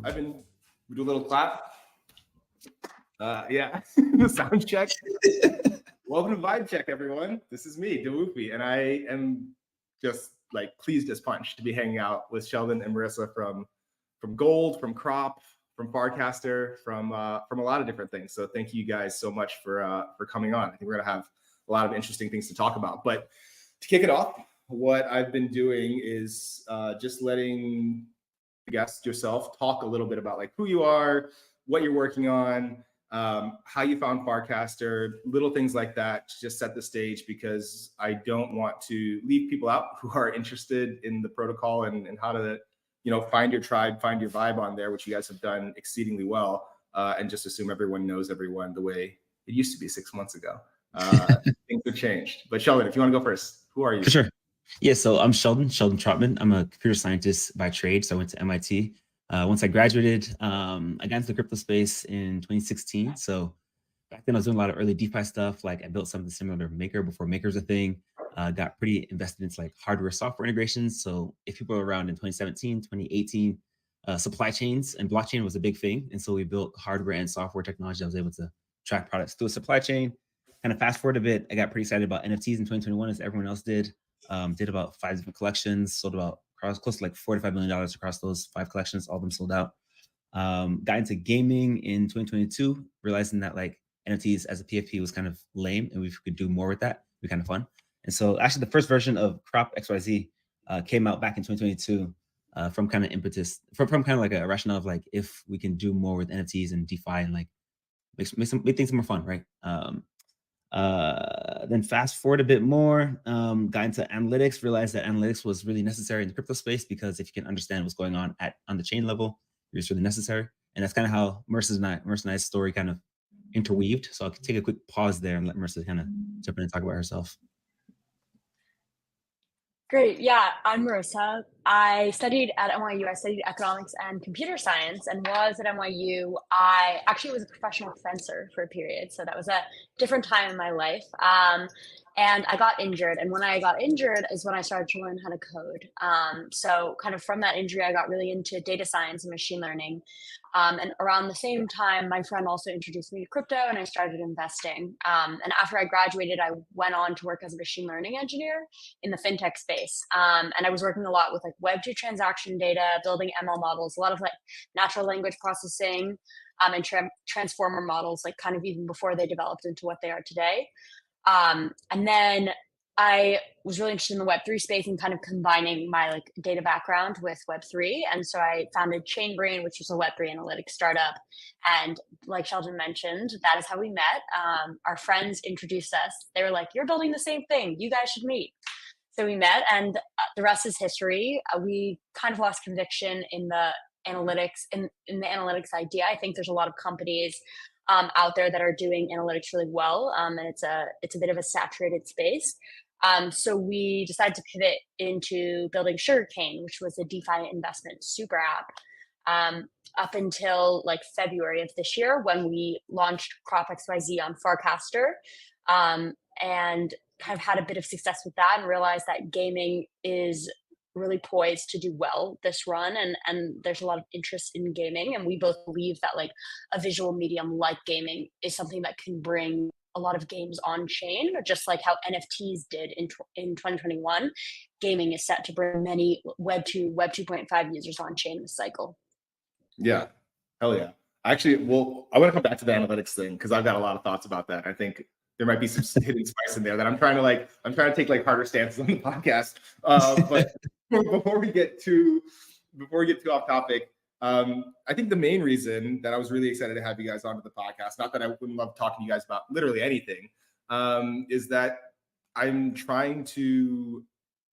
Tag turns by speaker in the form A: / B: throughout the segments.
A: we do a little clap. Yeah, sound check. Welcome to Vibe Check, everyone. This is me, dawufi, and I am just like pleased as punch to be hanging out with Sheldon and Marissa from Gold, from Crop, from Farcaster, from a lot of different things. So thank you guys so much for coming on. I think we're gonna have a lot of interesting things to talk about. But to kick it off, what I've been doing is just letting the guests, yourself, talk a little bit about like who you are, what you're working on, how you found Farcaster, little things like that to just set the stage, because I don't want to leave people out who are interested in the protocol and how to, find your tribe, find your vibe on there, which you guys have done exceedingly well, and just assume everyone knows everyone the way it used to be 6 months ago. Things have changed. But Sheldon, if you want to go first, who are you?
B: For sure. Yeah, so I'm Sheldon Trotman. I'm a computer scientist by trade, so I went to MIT. Once I graduated, I got into the crypto space in 2016. So back then I was doing a lot of early DeFi stuff. Like I built something similar to Maker before Maker was a thing. Got pretty invested into like hardware software integrations. So if people were around in 2017, 2018, supply chains and blockchain was a big thing. And so we built hardware and software technology that was able to track products through a supply chain. Kind of fast forward a bit, I got pretty excited about NFTs in 2021 as everyone else did. Did about 5 different collections, sold about close to like $45 million across those 5 collections, all of them sold out. Got into gaming in 2022, realizing that like NFTs as a PFP was kind of lame and we could do more with that. It'd be kind of fun. And so actually the first version of cropxyz came out back in 2022 from kind of impetus, from kind of like a rationale of like, if we can do more with NFTs and DeFi and like make things more fun, right? Then fast forward a bit more, got into analytics, realized that analytics was really necessary in the crypto space, because if you can understand what's going on on the chain level, it's really necessary. And that's kind of how Marissa and I's story kind of interweaved. So I'll take a quick pause there and let Marissa kind of jump in and talk about herself.
C: Great. Yeah, I'm Marissa. I studied at NYU. I studied economics and computer science, and was at NYU. I actually was a professional fencer for a period. So that was a different time in my life. And I got injured. And when I got injured is when I started to learn how to code. So kind of from that injury, I got really into data science and machine learning. And around the same time, my friend also introduced me to crypto and I started investing. And after I graduated, I went on to work as a machine learning engineer in the fintech space. And I was working a lot with like Web2 transaction data, building ML models, a lot of like natural language processing and transformer models, like kind of even before they developed into what they are today. And then I was really interested in the Web3 space and kind of combining my like data background with Web3. And so I founded Chainbrain, which was a Web3 analytics startup. And like Sheldon mentioned, that is how we met. Our friends introduced us. They were like, "You're building the same thing. You guys should meet." So we met, and the rest is history. We kind of lost conviction in the analytics, in the analytics idea. I think there's a lot of companies out there that are doing analytics really well, and it's a bit of a saturated space. So we decided to pivot into building Sugarcane, which was a DeFi investment super app, up until like February of this year, when we launched cropxyz on Farcaster, and kind of had a bit of success with that, and realized that gaming is really poised to do well this run, and there's a lot of interest in gaming, and we both believe that like a visual medium like gaming is something that can bring a lot of games on chain, just like how NFTs did in 2021. Gaming is set to bring many Web 2.5 users on chain this cycle.
A: Yeah, hell yeah. Actually, well, I want to come back to the analytics thing because I've got a lot of thoughts about that. I think there might be some hidden spice in there that I'm trying to take like harder stances on the podcast. But before we get too off topic, I think the main reason that I was really excited to have you guys onto the podcast, not that I wouldn't love talking to you guys about literally anything, is that I'm trying to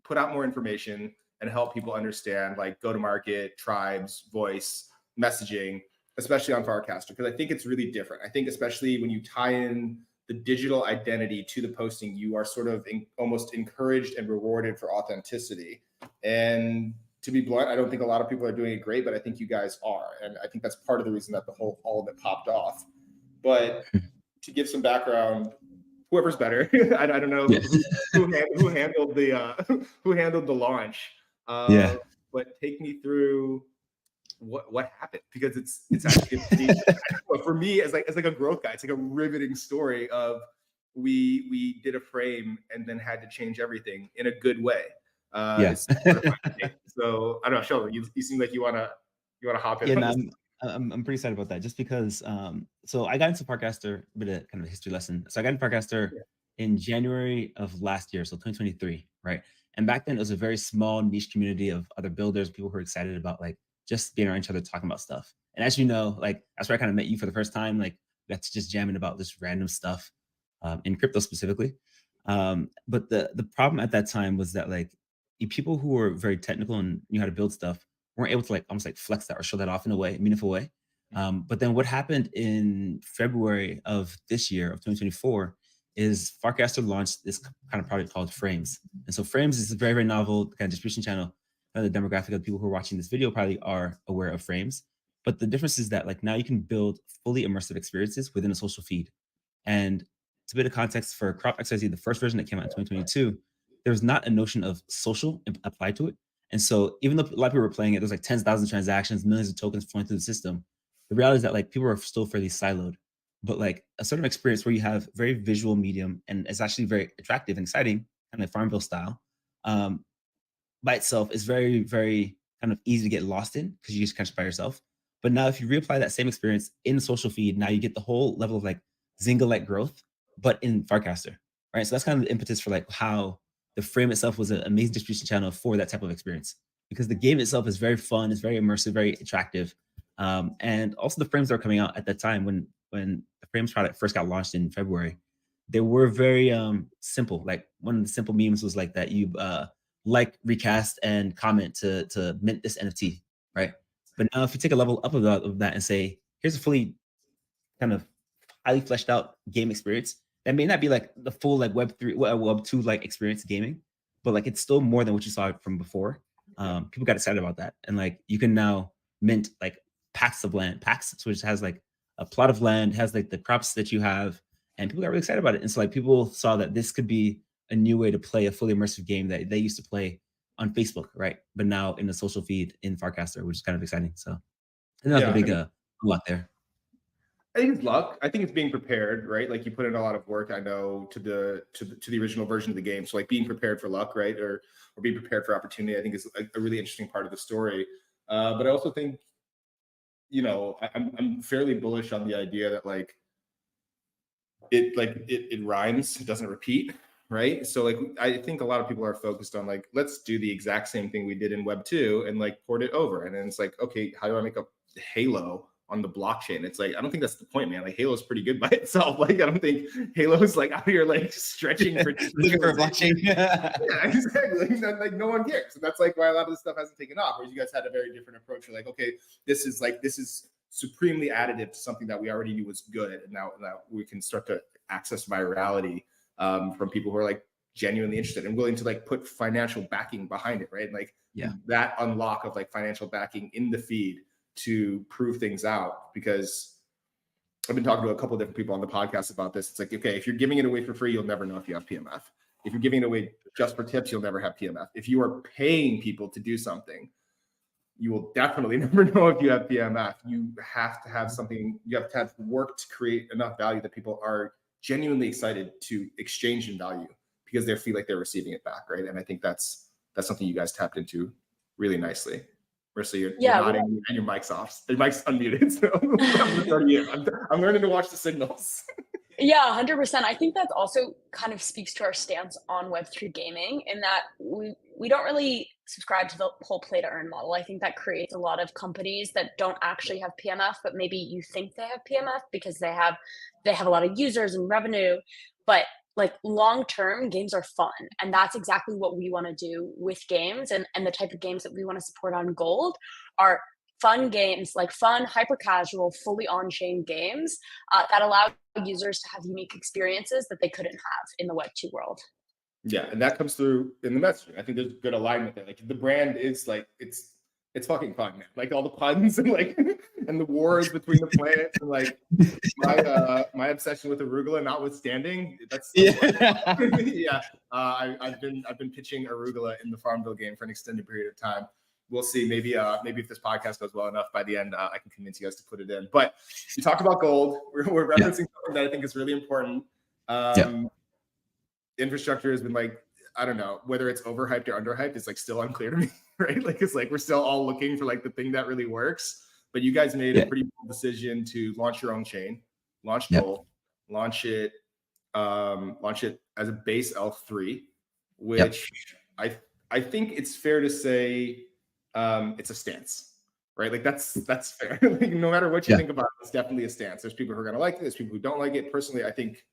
A: put out more information and help people understand like go-to-market, tribes, voice, messaging, especially on Farcaster, because I think it's really different. I think especially when you tie in the digital identity to the posting, you are sort of almost encouraged and rewarded for authenticity. And to be blunt, I don't think a lot of people are doing it great, but I think you guys are. And I think that's part of the reason that all of it popped off. But to give some background, whoever's better, I don't know who handled the launch. But take me through what happened, because it's actually but for me as like a growth guy, it's like a riveting story of we did a frame and then had to change everything in a good way.
B: Yeah.
A: So I don't know, Sheldon, you seem like you wanna hop in
B: Yeah,
A: on
B: no,
A: this.
B: I'm pretty excited about that, just because so I got into Parkcaster, a bit of kind of a history lesson. So I got into Parkcaster
A: Yeah.
B: in January of last year, so 2023, right? And back then it was a very small niche community of other builders, people who were excited about like just being around each other talking about stuff. And as you know, like that's where I kind of met you for the first time. Like that's just jamming about this random stuff in crypto specifically. But the problem at that time was that like people who were very technical and knew how to build stuff weren't able to like almost like flex that or show that off in a way, meaningful way. But then what happened in February of this year of 2024 is Farcaster launched this kind of product called Frames. And so Frames is a very, very novel kind of distribution channel. The demographic of people who are watching this video probably are aware of Frames. But the difference is that like now you can build fully immersive experiences within a social feed. And to bit of context for cropxyz, the first version that came out in 2022, there was not a notion of social applied to it. And so even though a lot of people were playing it, there's like tens of thousands of transactions, millions of tokens flowing through the system. The reality is that like people are still fairly siloed. But like a sort of experience where you have very visual medium and it's actually very attractive and exciting, kind of Farmville style, by itself is very, very kind of easy to get lost in because you just catch it by yourself. But now if you reapply that same experience in the social feed, now you get the whole level of like Zynga-like growth, but in Farcaster, right? So that's kind of the impetus for like how the frame itself was an amazing distribution channel for that type of experience, because the game itself is very fun, it's very immersive, very attractive. And also the frames that were coming out at that time when the frames product first got launched in February, they were very simple. Like one of the simple memes was like that you like, recast, and comment to mint this NFT, right? But now if you take a level up of that and say, here's a fully kind of highly fleshed out game experience, that may not be like the full like Web3, Web2 like experience gaming, but like it's still more than what you saw from before. People got excited about that. And like you can now mint like packs of land, packs, which has like a plot of land, has like the crops that you have, and people got really excited about it. And so like people saw that this could be a new way to play a fully immersive game that they used to play on Facebook, right? But now in the social feed in Farcaster, which is kind of exciting. So I think that's a big unlock there.
A: I think it's luck. I think it's being prepared, right? Like you put in a lot of work, I know, to the original version of the game. So like being prepared for luck, right? Or being prepared for opportunity, I think is a really interesting part of the story. But I also think, you know, I'm fairly bullish on the idea that like it rhymes, it doesn't repeat, right? So like I think a lot of people are focused on like, let's do the exact same thing we did in Web 2 and like port it over. And then it's like, okay, how do I make a Halo on the blockchain? It's like, I don't think that's the point, man. Like Halo's pretty good by itself. Like I don't think Halo's like out here like stretching for
B: looking for a blockchain.
A: Yeah, exactly. Like no one cares. And that's like why a lot of this stuff hasn't taken off. Whereas you guys had a very different approach. You're like, okay, this is supremely additive to something that we already knew was good. And now we can start to access virality from people who are like genuinely interested and willing to like put financial backing behind it, right? Like that unlock of like financial backing in the feed to prove things out. Because I've been talking to a couple of different people on the podcast about this. It's like, okay, if you're giving it away for free, you'll never know if you have PMF. If you're giving it away just for tips, you'll never have PMF. If you are paying people to do something, you will definitely never know if you have PMF. You have to have something, you have to have work to create enough value that people are genuinely excited to exchange in value because they feel like they're receiving it back, right? And I think that's something you guys tapped into really nicely. Marissa, you're nodding and your mic's off. The mic's unmuted, so I'm learning to watch the signals.
C: Yeah, 100%. I think that also kind of speaks to our stance on Web3 gaming in that we don't really subscribe to the whole play to earn model. I think that creates a lot of companies that don't actually have PMF, but maybe you think they have PMF because they have a lot of users and revenue. But like long term, games are fun. And that's exactly what we want to do with games. And the type of games that we want to support on Gold are fun games, like fun, hyper casual, fully on-chain games that allow users to have unique experiences that they couldn't have in the Web 2 world.
A: Yeah, and that comes through in the messaging. I think there's good alignment there. Like the brand is like it's fucking fun, man. Like all the puns and like and the wars between the planets and like my obsession with arugula notwithstanding. That's yeah. I've been pitching arugula in the Farmville game for an extended period of time. we'll see. Maybe if this podcast goes well enough, by the end, I can convince you guys to put it in. But you talked about gold. We're referencing something that I think is really important. Infrastructure has been like, I don't know whether it's overhyped or underhyped. It's like still unclear to me, right? Like it's like we're still all looking for like the thing that really works. But you guys made a pretty bold decision to launch your own chain, launch gold, launch it as a base ELF3, which I think it's fair to say it's a stance, right? Like that's fair. Like, no matter what you think about it, it's definitely a stance. There's people who are going to like it. There's people who don't like it. Personally, I think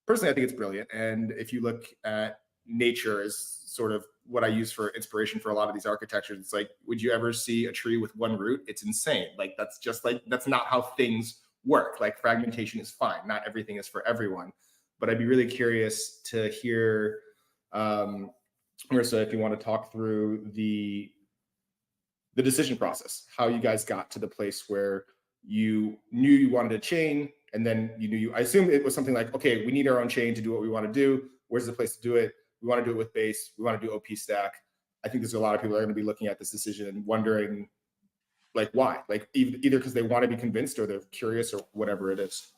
A: it's brilliant. And if you look at nature as sort of what I use for inspiration for a lot of these architectures, it's like, would you ever see a tree with one root? It's insane. Like that's not how things work. Like fragmentation is fine. Not everything is for everyone. But I'd be really curious to hear, Marissa, if you want to talk through the decision process, how you guys got to the place where you knew you wanted a chain, and then I assume it was something like, okay, we need our own chain to do what we want to do. Where's the place to do it? We want to do it with Base. We want to do OP stack. I think there's a lot of people that are going to be looking at this decision and wondering, like, why? Like either because they want to be convinced or they're curious or whatever it is.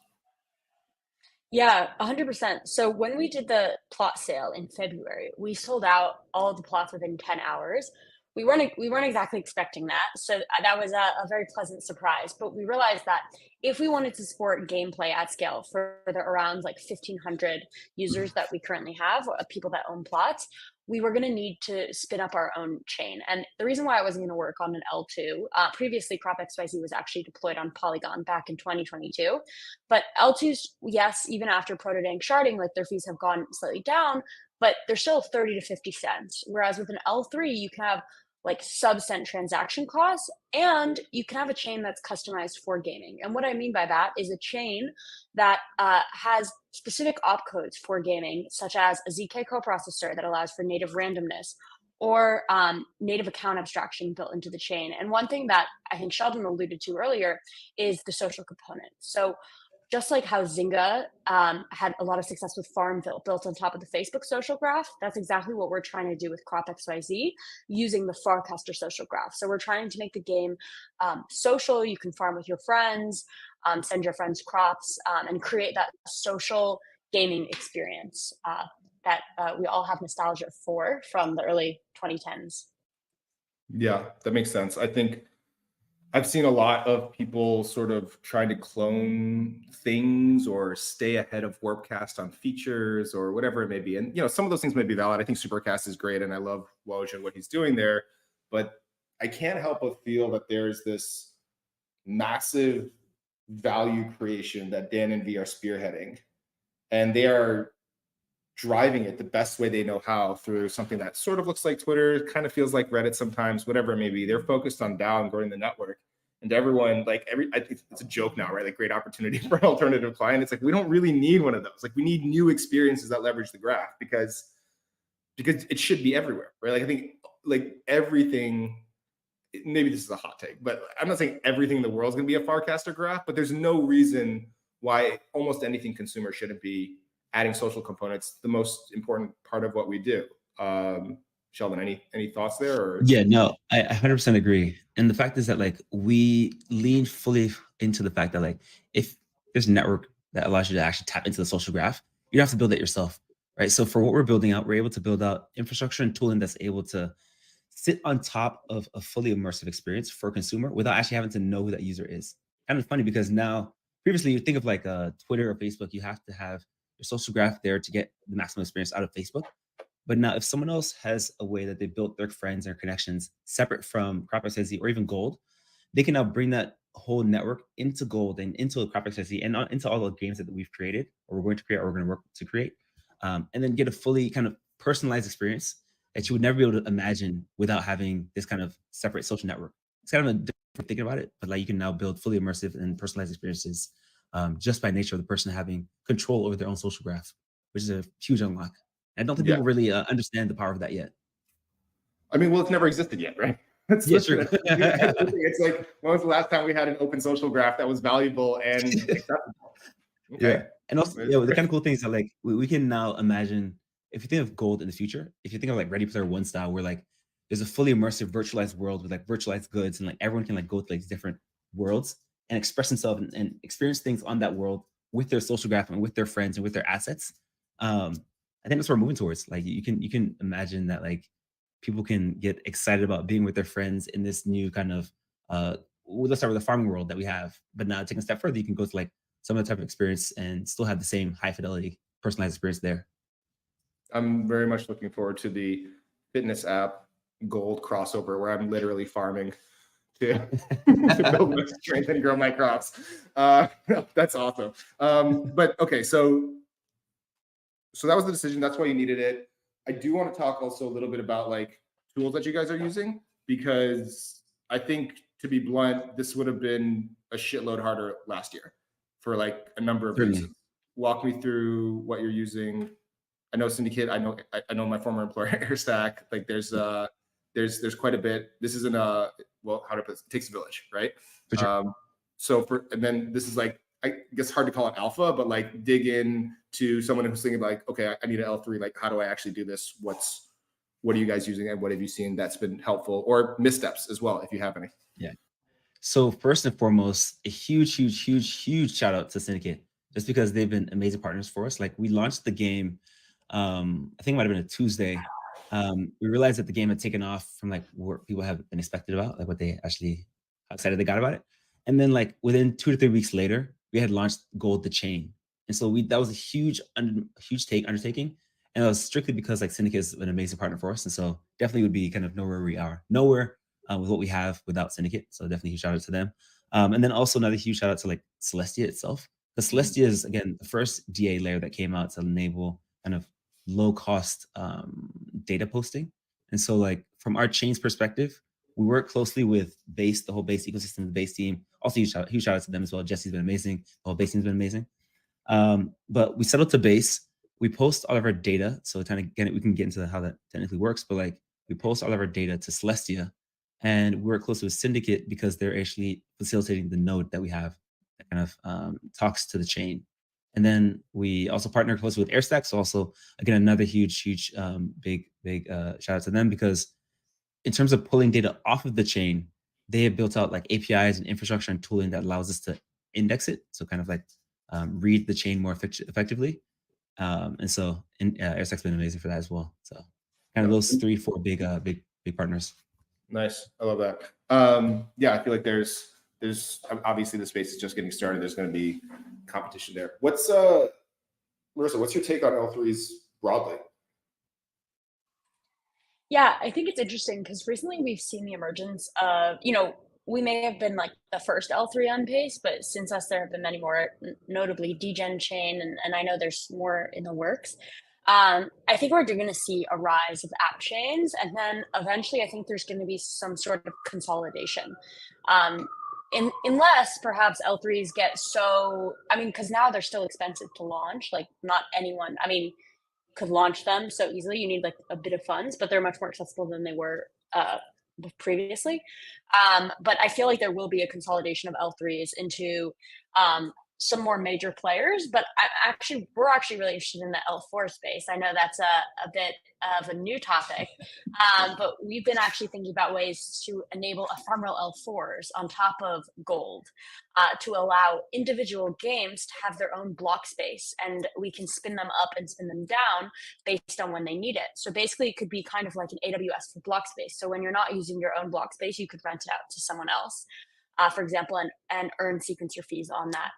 C: Yeah, 100%. So when we did the plot sale in February, we sold out all of the plots within 10 hours. We weren't exactly expecting that. So that was a very pleasant surprise. But we realized that if we wanted to support gameplay at scale for the around like 1,500 users that we currently have, people that own plots, we were going to need to spin up our own chain. And the reason why I wasn't going to work on an L2, previously cropxyz was actually deployed on Polygon back in 2022. But L2s, yes, even after protodank sharding, like their fees have gone slightly down, but they're still 30 to 50 cents. Whereas with an L3, you can have like sub-cent transaction costs, and you can have a chain that's customized for gaming. And what I mean by that is a chain that has specific opcodes for gaming, such as a ZK coprocessor that allows for native randomness, or native account abstraction built into the chain. And one thing that I think Sheldon alluded to earlier is the social component. So just like how Zynga had a lot of success with Farmville built on top of the Facebook social graph, that's exactly what we're trying to do with cropxyz using the Farcaster social graph. So we're trying to make the game social. You can farm with your friends, send your friends crops, and create that social gaming experience that we all have nostalgia for from the early 2010s.
A: Yeah, that makes sense. I think I've seen a lot of people sort of trying to clone things or stay ahead of Warpcast on features or whatever it may be. And, some of those things may be valid. I think Supercast is great and I love Woj and what he's doing there. But I can't help but feel that there's this massive value creation that Dan and V are spearheading. And they are driving it the best way they know how through something that sort of looks like Twitter, kind of feels like Reddit sometimes, whatever it may be. They're focused on DAO and growing the network. And everyone, I think it's a joke now, right? Like, great opportunity for an alternative client. It's like, we don't really need one of those. Like, we need new experiences that leverage the graph because it should be everywhere, right? Like, I think like everything, maybe this is a hot take, but I'm not saying everything in the world is going to be a Farcaster graph, but there's no reason why almost anything consumer shouldn't be adding social components, the most important part of what we do. Sheldon, any thoughts there? Or?
B: Yeah, no, I 100% agree. And the fact is that like we lean fully into the fact that like if there's a network that allows you to actually tap into the social graph, you don't have to build it yourself, right? So for what we're building out, we're able to build out infrastructure and tooling that's able to sit on top of a fully immersive experience for a consumer without actually having to know who that user is. Kind of funny because now, previously you think of like Twitter or Facebook, you have to have your social graph there to get the maximum experience out of Facebook. But now if someone else has a way that they built their friends and connections separate from cropxyz or even Gold, they can now bring that whole network into Gold and into cropxyz and into all the games that we've created or we're going to create or we're going to work to create, and then get a fully kind of personalized experience that you would never be able to imagine without having this kind of separate social network. It's kind of a different thinking about it, but like you can now build fully immersive and personalized experiences just by nature of the person having control over their own social graph, which is a huge unlock. I don't think people really understand the power of that yet.
A: I mean, well, it's never existed yet, right? True. It's like, when was the last time we had an open social graph that was valuable and acceptable? Okay.
B: Yeah. And also, the kind of cool thing is that like we can now imagine, if you think of Gold in the future, if you think of like Ready Player One style, where like there's a fully immersive virtualized world with like virtualized goods, and like everyone can like go to like different worlds and express themselves and experience things on that world with their social graph and with their friends and with their assets. I think that's what we're moving towards. Like you can imagine that like people can get excited about being with their friends in this new kind of well, let's start with the farming world that we have. But now taking a step further, you can go to like some other type of experience and still have the same high fidelity personalized experience there.
A: I'm very much looking forward to the fitness app gold crossover where I'm literally farming to, to build my strength and grow my crops. That's awesome. But okay, so that was the decision. That's why you needed it. I do want to talk also a little bit about like tools that you guys are using, because I think, to be blunt, this would have been a shitload harder last year for like a number of
B: Certainly.
A: reasons. Walk me through what you're using. I know Syndicate. I know my former employer, Airstack. Like there's quite a bit. This isn't a, well, how to put it, takes a village, right?
B: For sure.
A: And then this is like, I guess hard to call it alpha, but like dig in to someone who's thinking like, okay, I need an L3. Like, how do I actually do this? What are you guys using, and what have you seen that's been helpful, or missteps as well, if you have any?
B: Yeah. So first and foremost, a huge shout out to Syndicate, just because they've been amazing partners for us. Like we launched the game, I think it might have been a Tuesday. We realized that the game had taken off from like what people have been expected about, like what they actually, how excited they got about it. And then like within 2 to 3 weeks later, we had launched Gold the Chain. And so that was a huge undertaking. And it was strictly because like Syndicate is an amazing partner for us. And so definitely would be kind of nowhere with what we have without Syndicate. So definitely huge shout out to them. And then also another huge shout out to like Celestia itself. Because Celestia is, again, the first DA layer that came out to enable kind of low cost data posting. And so like from our chain's perspective, we work closely with Base, the whole Base ecosystem, the Base team. Also huge shout out to them as well. Jesse's been amazing. The whole Base team's been amazing. But we settled to Base. We post all of our data. So kind of we can get into how that technically works, but like we post all of our data to Celestia, and we work closely with Syndicate because they're actually facilitating the node that we have that kind of talks to the chain. And then we also partner closely with Airstack. So also, again, another huge big shout out to them, because in terms of pulling data off of the chain, they have built out like APIs and infrastructure and tooling that allows us to index it. So kind of like read the chain more effectively. And so Airstack's been amazing for that as well. So kind of those 3-4 big partners.
A: Nice. I love that. Yeah, I feel like there's obviously the space is just getting started. There's going to be competition there. Marissa, what's your take on L3s broadly?
C: Yeah, I think it's interesting because recently we've seen the emergence of, we may have been like the first L3 on Pace, but since us, there have been many more, notably Degen Chain, and I know there's more in the works. I think we're going to see a rise of app chains, and then eventually I think there's going to be some sort of consolidation. Unless perhaps L3s get so, because now they're still expensive to launch, like not anyone, could launch them so easily. You need like a bit of funds, but they're much more accessible than they were previously. But I feel like there will be a consolidation of L3s into some more major players, but we're actually really interested in the L4 space. I know that's a bit of a new topic, but we've been actually thinking about ways to enable ephemeral L4s on top of Gold to allow individual games to have their own block space, and we can spin them up and spin them down based on when they need it. So basically it could be kind of like an AWS for block space. So when you're not using your own block space, you could rent it out to someone else, for example, and earn sequencer fees on that.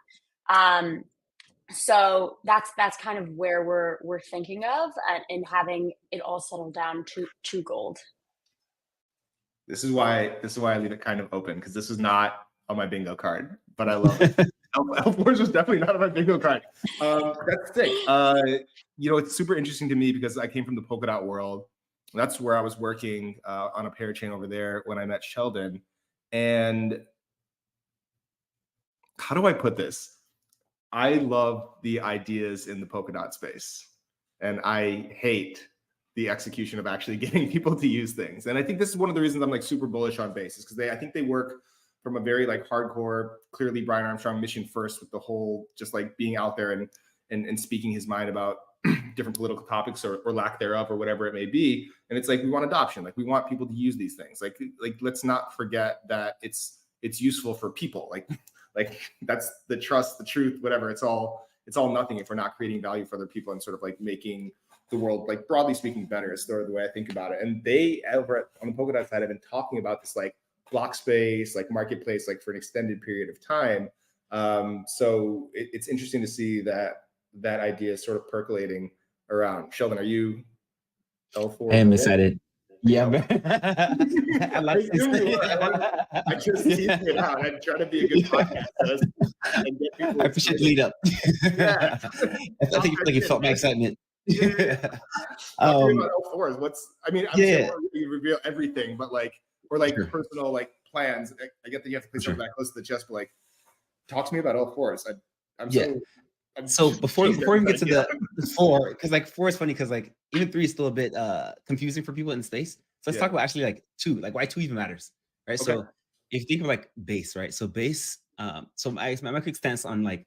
C: So that's kind of where we're thinking of, and having it all settle down to Gold.
A: This is why I leave it kind of open, because this is not on my bingo card, but I love it. L4s was definitely not on my bingo card. That's sick. It's super interesting to me because I came from the Polkadot world. That's where I was working on a parachain over there when I met Sheldon. And how do I put this? I love the ideas in the Polkadot space, and I hate the execution of actually getting people to use things. And I think this is one of the reasons I'm like super bullish on Base, because I think they work from a very like hardcore, clearly Brian Armstrong mission first, with the whole just like being out there and speaking his mind about different political topics or lack thereof or whatever it may be. And it's like, we want adoption. Like we want people to use these things. Like let's not forget that it's useful for people. Like that's the trust, the truth, whatever. It's all nothing if we're not creating value for other people and sort of like making the world, like broadly speaking, better is sort of the way I think about it. And they over on the Polkadot side have been talking about this like block space, like marketplace, like for an extended period of time. So it's interesting to see that idea is sort of percolating around. Sheldon, are you L4?
B: I am excited. Yeah, man.
A: I like I just teased it out. I try to be a good podcast host and get people.
B: I appreciate the lead up.
A: Yeah.
B: I think you felt my excitement.
A: Talk about L4s. I mean, I'm sure you reveal everything, but like, or like personal like plans. I get that you have to play something that close to the chest, but like, talk to me about L4s.
B: So before we get to the 4, because like 4 is funny because like even 3 is still a bit confusing for people in space. So let's talk about actually like 2, like why 2 even matters, right? Okay. So if you think of like base, right? So base, so my quick stance on like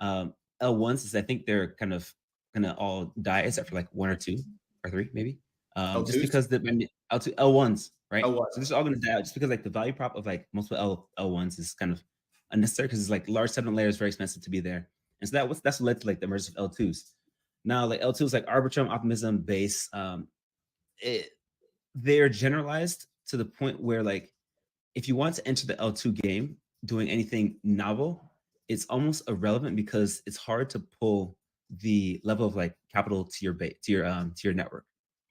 B: L1s is I think they're kind of gonna all die except for like 1 or 2 or 3 maybe. Just because the L1s, right? L1. So this is all gonna die out just because like the value prop of like multiple L1s is kind of unnecessary because it's like large sediment layer is very expensive to be there. And so that's what led to like the emergence of L2s. Now, like L2s, like Arbitrum, Optimism, Base, they're generalized to the point where like, if you want to enter the L2 game doing anything novel, it's almost irrelevant because it's hard to pull the level of like capital to your network.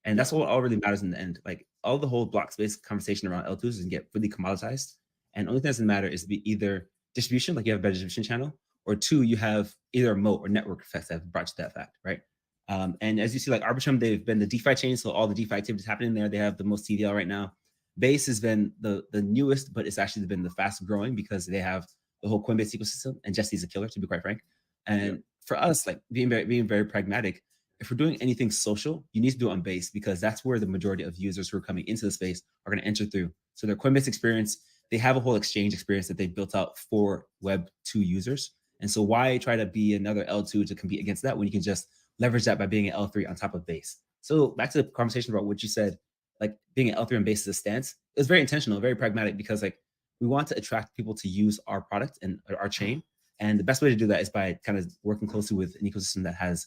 B: And that's what all really matters in the end. Like all the whole block space conversation around L2s is gonna get really commoditized. And the only thing that doesn't matter is to be either distribution, like you have a better distribution channel, or 2, you have either a moat or network effects that have brought you that fact, right? And as you see, like Arbitrum, they've been the DeFi chain, so all the DeFi activities happening there. They have the most TVL right now. Base has been the newest, but it's actually been the fastest growing because they have the whole Coinbase ecosystem, and Jesse's a killer, to be quite frank. And for us, like being very pragmatic, if we're doing anything social, you need to do it on Base because that's where the majority of users who are coming into the space are going to enter through. So their Coinbase experience, they have a whole exchange experience that they've built out for Web 2 users. And so why try to be another L2 to compete against that when you can just leverage that by being an L3 on top of Base? So back to the conversation about what you said, like being an L3 on Base is a stance. It was very intentional, very pragmatic, because like we want to attract people to use our product and our chain. And the best way to do that is by kind of working closely with an ecosystem that has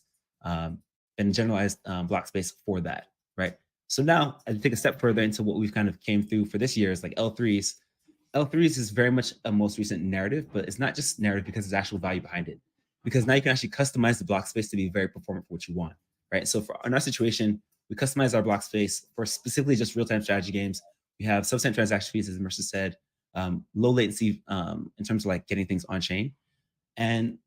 B: been generalized block space for that, right? So now I take a step further into what we've kind of came through for this year is like L3s. L3s is very much a most recent narrative, but it's not just narrative because there's actual value behind it. Because now you can actually customize the block space to be very performant for what you want, right? So in our situation, we customize our block space for specifically just real-time strategy games. We have sub-cent transaction fees, as Mercer said, low latency in terms of like getting things on chain. And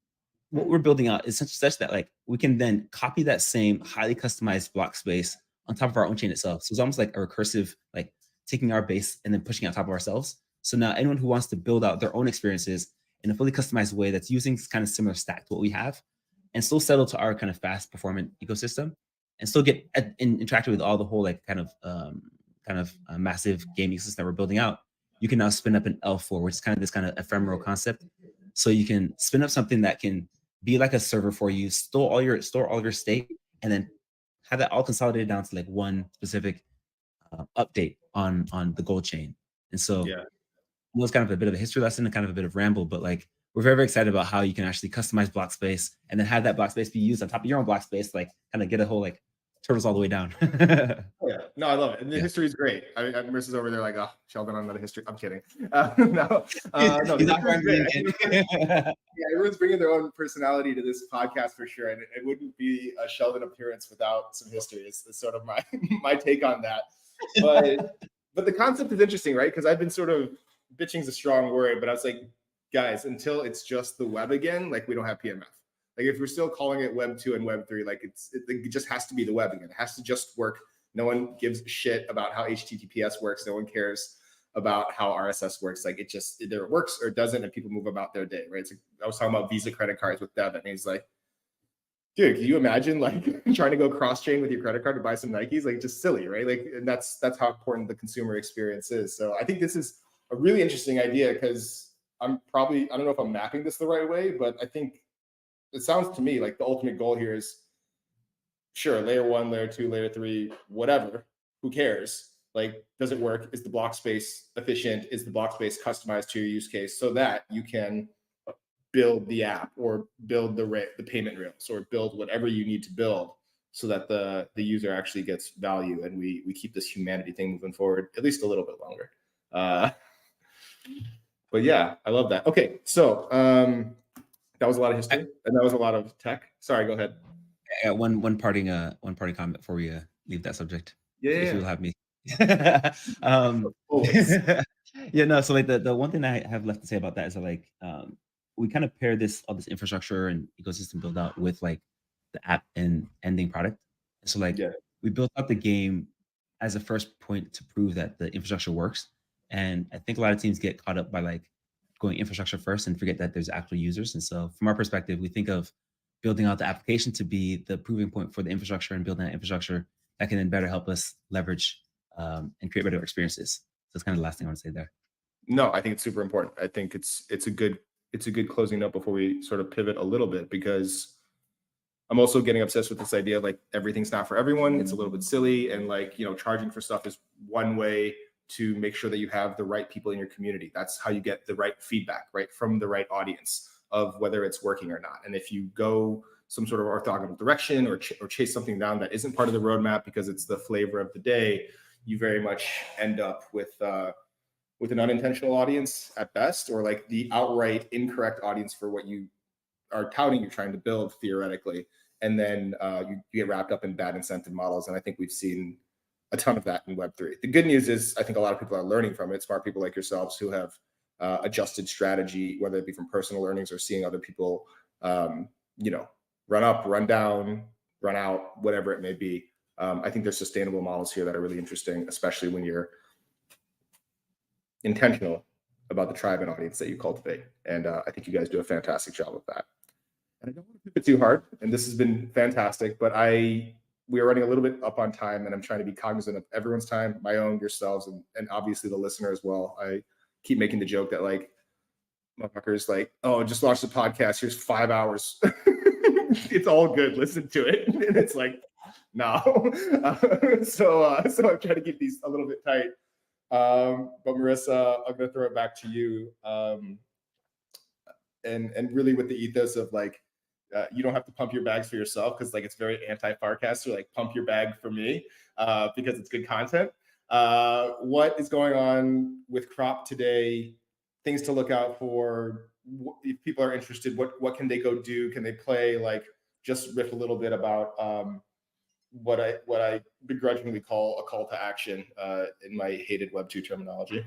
B: what we're building out is such that like we can then copy that same highly customized block space on top of our own chain itself. So it's almost like a recursive, like taking our base and then pushing it on top of ourselves. So now anyone who wants to build out their own experiences in a fully customized way that's using kind of similar stack to what we have and still settle to our kind of fast performant ecosystem and still get interactive with all the whole like kind of massive game ecosystem that we're building out, you can now spin up an L4, which is kind of this kind of ephemeral concept. So you can spin up something that can be like a server for you, store all your state, and then have that all consolidated down to like one specific update on the gold chain. And so it was kind of a bit of a history lesson and kind of a bit of ramble, but like we're very excited about how you can actually customize block space and then have that block space be used on top of your own block space, like kind of get a whole like turtles all the way down.
A: No, I love it. And the history is great. Mercer's over there like, oh, Sheldon, I'm not a history. I'm kidding. No, everyone's bringing their own personality to this podcast for sure. And it wouldn't be a Sheldon appearance without some history. It's sort of my take on that. But the concept is interesting, right? Because I've been sort of bitching is a strong word, but I was like, guys, until it's just the web again, like we don't have PMF. Like if we're still calling it Web 2 and Web 3, like it just has to be the web again. It has to just work. No one gives a shit about how HTTPS works. No one cares about how RSS works. Like it just either it works or it doesn't, and people move about their day, right? It's like, I was talking about Visa credit cards with Devin, and he's like, dude, can you imagine like trying to go cross-chain with your credit card to buy some Nikes? Like just silly, right? Like, and that's how important the consumer experience is. So I think this is a really interesting idea because I don't know if I'm mapping this the right way, but I think it sounds to me like the ultimate goal here is sure, layer 1, layer 2, layer 3, whatever, who cares? Like, does it work? Is the block space efficient? Is the block space customized to your use case so that you can build the app or build the payment rails or build whatever you need to build so that the user actually gets value and we keep this humanity thing moving forward at least a little bit longer. But yeah, I love that. Okay, so that was a lot of history and that was a lot of tech. Sorry, go ahead.
B: Yeah, one parting comment before we leave that subject. If you'll have me.
A: Always.
B: Yeah, no. So like the one thing I have left to say about that is that like we kind of pair all this infrastructure and ecosystem build out with like the app and ending product. So like we built up the game as a first point to prove that the infrastructure works. And I think a lot of teams get caught up by like going infrastructure first and forget that there's actual users. And so from our perspective, we think of building out the application to be the proving point for the infrastructure and building that infrastructure that can then better help us leverage and create better experiences. So that's kind of the last thing I want to say there.
A: No, I think it's super important. I think it's a good closing note before we sort of pivot a little bit, because I'm also getting obsessed with this idea of like everything's not for everyone. It's a little bit silly, and like, you know, charging for stuff is one way to make sure that you have the right people in your community. That's how you get the right feedback, right, from the right audience of whether it's working or not. And if you go some sort of orthogonal direction or chase something down that isn't part of the roadmap because it's the flavor of the day, you very much end up with an unintentional audience at best, or like the outright incorrect audience for what you are touting you're trying to build theoretically. And then you get wrapped up in bad incentive models. And I think we've seen a ton of that in Web3. The good news is I think a lot of people are learning from it. Smart people like yourselves who have adjusted strategy, whether it be from personal learnings or seeing other people, you know, run up, run down, run out, whatever it may be. I think there's sustainable models here that are really interesting, especially when you're intentional about the tribe and audience that you cultivate. And I think you guys do a fantastic job of that. And I don't want to keep it too hard, and this has been fantastic, but we are running a little bit up on time, and I'm trying to be cognizant of everyone's time, my own, yourselves, and obviously the listener as well. I keep making the joke that like, motherfuckers like, oh, just watch the podcast, here's 5 hours. It's all good, listen to it. And it's like, no. So I'm trying to keep these a little bit tight. But Marissa, I'm gonna throw it back to you. And really with the ethos of like, you don't have to pump your bags for yourself, because like it's very anti-Farcaster, like pump your bag for me, because it's good content. What is going on with Crop today? Things to look out for. If people are interested, what can they go do? Can they play? Like, just riff a little bit about what I begrudgingly call a call to action in my hated Web 2 terminology.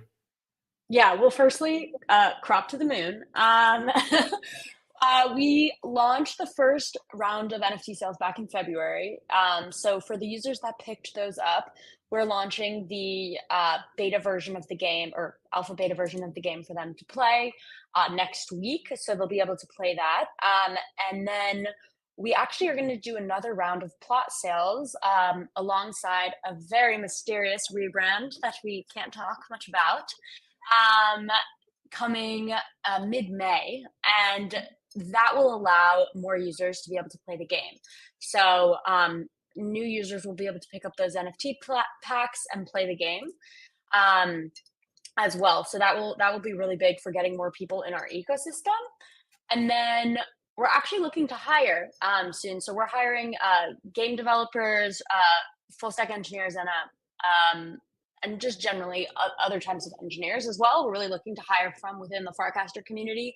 C: Yeah, well, firstly, Crop to the moon. We launched the first round of NFT sales back in February. So for the users that picked those up, we're launching the beta version of the game, or alpha beta version of the game, for them to play next week. So they'll be able to play that. And then we actually are going to do another round of plot sales alongside a very mysterious rebrand that we can't talk much about, coming mid-May. And that will allow more users to be able to play the game. So new users will be able to pick up those NFT packs and play the game as well. So that will be really big for getting more people in our ecosystem. And then we're actually looking to hire soon. So we're hiring game developers, full stack engineers, and just generally other types of engineers as well. We're really looking to hire from within the Farcaster community,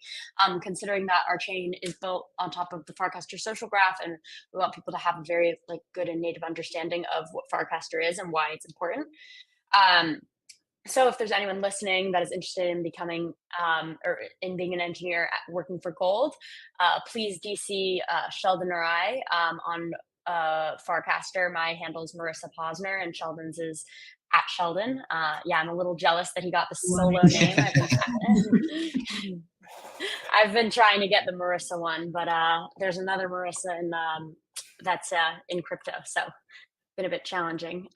C: considering that our chain is built on top of the Farcaster social graph, and we want people to have a very like good and native understanding of what Farcaster is and why it's important. So if there's anyone listening that is interested in becoming or in being an engineer working for Gold, please DC Sheldon or I on Farcaster. My handle is Marissa Posner, and Sheldon's is at Sheldon. Yeah, I'm a little jealous that he got the solo name. I've been trying to get the Marissa one, but there's another Marissa in that's in crypto. So been a bit challenging.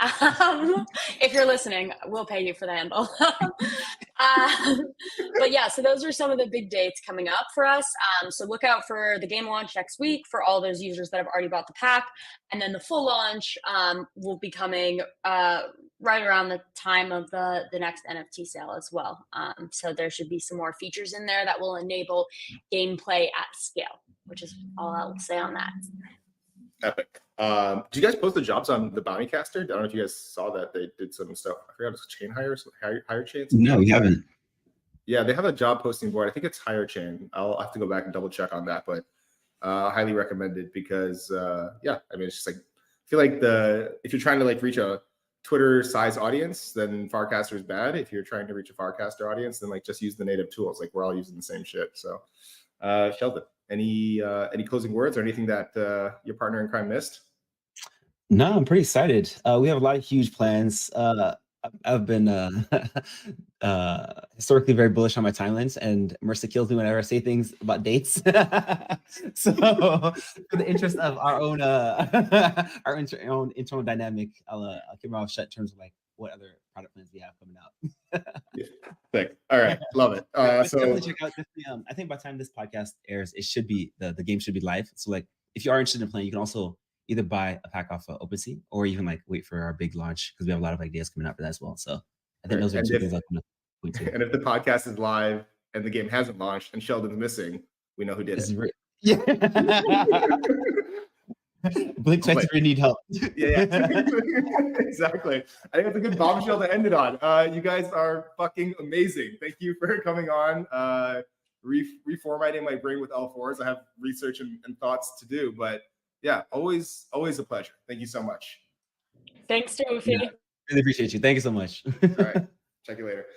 C: If you're listening, we'll pay you for the handle. But yeah, so those are some of the big dates coming up for us. So look out for the game launch next week for all those users that have already bought the pack. And then the full launch will be coming right around the time of the next NFT sale as well. So there should be some more features in there that will enable gameplay at scale, which is all I'll say on that.
A: Epic. Do you guys post the jobs on the Bounty Caster? I don't know if you guys saw that. They did some stuff. I forgot, it's chain hire chains.
B: No, we haven't.
A: Yeah, they have a job posting board. I think it's hire chain. I'll have to go back and double check on that, but highly recommended because yeah, I mean, it's just like, I feel like if you're trying to like reach a Twitter size audience, then Farcaster is bad. If you're trying to reach a Farcaster audience, then like just use the native tools. Like we're all using the same shit. So Sheldon, any closing words or anything that your partner in crime missed?
B: No, I'm pretty excited. We have a lot of huge plans. I've been historically very bullish on my timelines, and Marissa kills me whenever I say things about dates. So, for the interest of our own own internal dynamic, I'll keep my mouth shut in terms of like what other product plans we have coming out.
A: Yeah. Sick. All right, love it. So
B: definitely check out. I think by the time this podcast airs, it should be the game should be live. So like, if you are interested in playing, you can also either buy a pack off of OpenSea or even like wait for our big launch because we have a lot of ideas coming out for that as well. So I think those are two things I'm going to point to.
A: And if the podcast is live and the game hasn't launched and Sheldon's missing, we know who did it.
B: Yeah. Blink twice if you need help.
A: Yeah. Exactly. I think that's a good bombshell to end it on. You guys are fucking amazing. Thank you for coming on. Reformatting my brain with L4s. I have research and thoughts to do, but yeah, always a pleasure. Thank you so much.
C: Thanks, dawufi.
B: Yeah, really appreciate you. Thank you so much.
A: All right. Check you later.